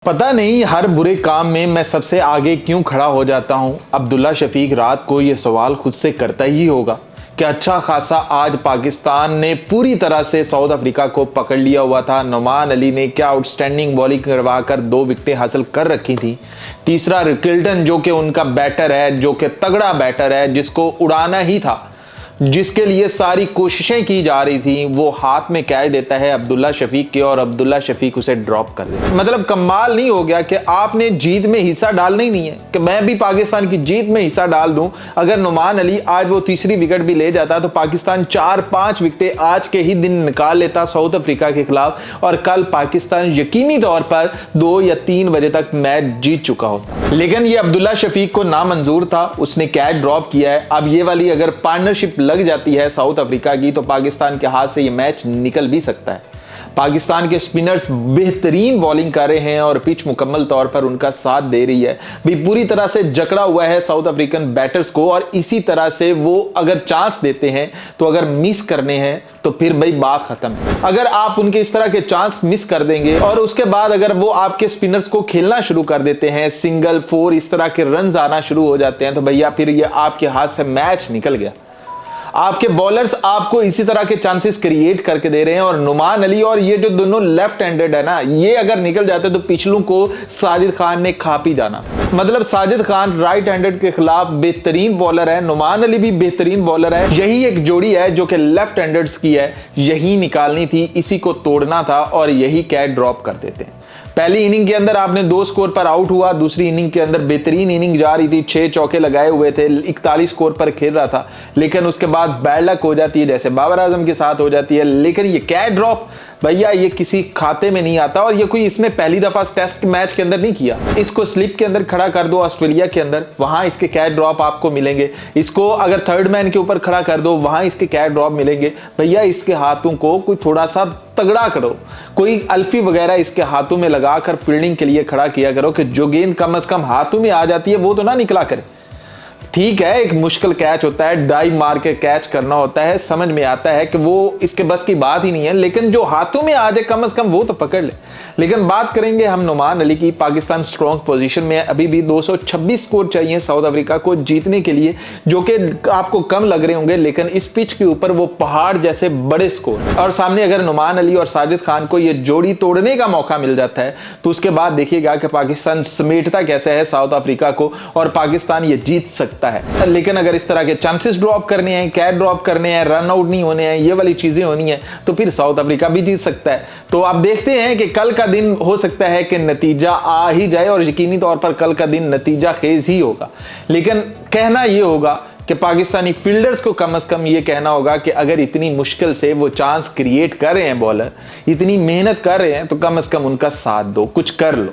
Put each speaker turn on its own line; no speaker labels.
पता नहीं हर बुरे काम में मैं सबसे आगे क्यों खड़ा हो जाता हूं। अब्दुल्ला शफीक रात को यह सवाल खुद से करता ही होगा कि अच्छा खासा आज पाकिस्तान ने पूरी तरह से साउथ अफ्रीका को पकड़ लिया हुआ था। नुमान अली ने क्या आउटस्टैंडिंग बॉलिंग करवाकर 2 विकेटें हासिल कर रखी थी। तीसरा रिकिल्टन जो कि उनका बैटर है, जो कि तगड़ा बैटर है, जिसको उड़ाना ही था, जिसके लिए सारी कोशिशें की जा रही थी, वो हाथ में कैच देता है अब्दुल्ला शफीक के और अब्दुल्ला शफीक उसे ड्रॉप कर देता है। मतलब कमाल नहीं हो गया कि आपने जीत में हिस्सा डालना ही नहीं है कि मैं भी पाकिस्तान की जीत में हिस्सा डाल दूं। अगर नुमान अली आज वो तीसरी विकेट भी ले जाता तो पाकिस्तान 4-5 विकेटें आज के ही दिन निकाल लेता साउथ अफ्रीका के खिलाफ और कल पाकिस्तान यकीनी तौर पर 2 या 3 बजे तक मैच जीत चुका होता। लेकिन ये अब्दुल्ला शफीक को नामंजूर था, उसने कैच ड्रॉप किया है। अब ये वाली अगर पार्टनरशिप लग जाती है साउथ अफ्रीका की तो पाकिस्तान के हाथ से यह मैच निकल भी सकता है। पाकिस्तान के स्पिनर्स बेहतरीन बॉलिंग कर रहे हैं और पिच मुकम्मल तौर पर उनका साथ दे रही है। भी पूरी तरह से जकड़ा हुआ है साउथ अफ्रीकन बैटर्स को और इसी तरह से वो अगर चांस देते हैं तो अगर मिस करने हैं तो फिर भाई बात खत्म है। अगर आप उनके इस तरह के चांस मिस कर देंगे और उसके बाद अगर वो आपके स्पिनर्स को खेलना शुरू कर देते हैं, सिंगल 4 इस तरह के रन आना शुरू हो जाते हैं, तो भैया फिर ये आपके हाथ से मैच निकल गया। आपके बॉलर्स आपको इसी तरह के चांसेस क्रिएट करके दे रहे हैं और नुमान अली और ये जो दोनों लेफ्ट हैंडेड है ना, ये अगर निकल जाते तो पिछलों को साजिद खान ने खा पी जाना। मतलब साजिद खान राइट हैंडेड के खिलाफ बेहतरीन बॉलर है, नुमान अली भी बेहतरीन बॉलर है। यही एक जोड़ी है जो कि लेफ्ट हैंडर्स की है, यही निकालनी थी, इसी को तोड़ना था और यही कैच ड्रॉप कर देते हैं। पहली इनिंग के अंदर आपने 2 स्कोर पर आउट हुआ, दूसरी इनिंग के अंदर बेहतरीन इनिंग जा रही थी, 6 चौके लगाए हुए थे, 41 स्कोर पर खेल रहा था, लेकिन उसके बाद बैड लक हो जाती है जैसे बाबर आजम के साथ हो जाती है। लेकिन ये कैच ड्रॉप भैया ये किसी खाते में नहीं आता और ये कोई इसने पहली दफा टेस्ट मैच के अंदर नहीं किया। इसको स्लिप के अंदर खड़ा कर दो ऑस्ट्रेलिया के अंदर, वहां इसके कैच ड्रॉप आपको मिलेंगे। इसको अगर थर्ड मैन के ऊपर खड़ा कर दो, वहां इसके कैच ड्रॉप मिलेंगे। भैया इसके हाथों को कोई थोड़ा सा तगड़ा करो, कोई अल्फी वगैरह इसके हाथों में लगाकर फील्डिंग के लिए खड़ा किया करो कि जो गेंद कम से कम हाथों में आ जाती है वो तो ना निकला करे। ठीक है, एक मुश्किल कैच होता है, डाइव मार के कैच करना होता है, समझ में आता है कि वो इसके बस की बात ही नहीं है, लेकिन जो हाथों में आ जाए कम से कम वो तो पकड़ ले। लेकिन बात करेंगे हम नुमान अली की। पाकिस्तान स्ट्रॉन्ग पोजीशन में है, अभी भी 226 स्कोर चाहिए साउथ अफ्रीका को जीतने के लिए, जो कि आपको कम लग रहे होंगे, लेकिन इस पिच के ऊपर वो पहाड़ जैसे बड़े स्कोर। और सामने अगर नुमान अली और साजिद खान को ये जोड़ी तोड़ने का मौका मिल जाता है तो उसके बाद देखिएगा कि पाकिस्तान समेटता कैसे है साउथ अफ्रीका को और पाकिस्तान ये जीत सकता है। लेकिन अगर इस तरह के चांसेस ड्रॉप करने हैं, कैच ड्रॉप करने हैं, रन आउट नहीं होने हैं, ये वाली चीजें होनी है तो फिर साउथ अफ्रीका भी जीत सकता है। तो आप देखते हैं कि कल का दिन हो सकता है कि नतीजा आ ही जाए और यकीनी तौर पर कल का दिन नतीजा खेज ही होगा। लेकिन कहना यह होगा कि पाकिस्तानी फील्डर्स को कम से कम यह कहना होगा कि अगर इतनी मुश्किल से वो चांस क्रिएट कर रहे हैं, बॉलर इतनी मेहनत कर रहे हैं, तो कम से कम उनका साथ दो, कुछ कर लो।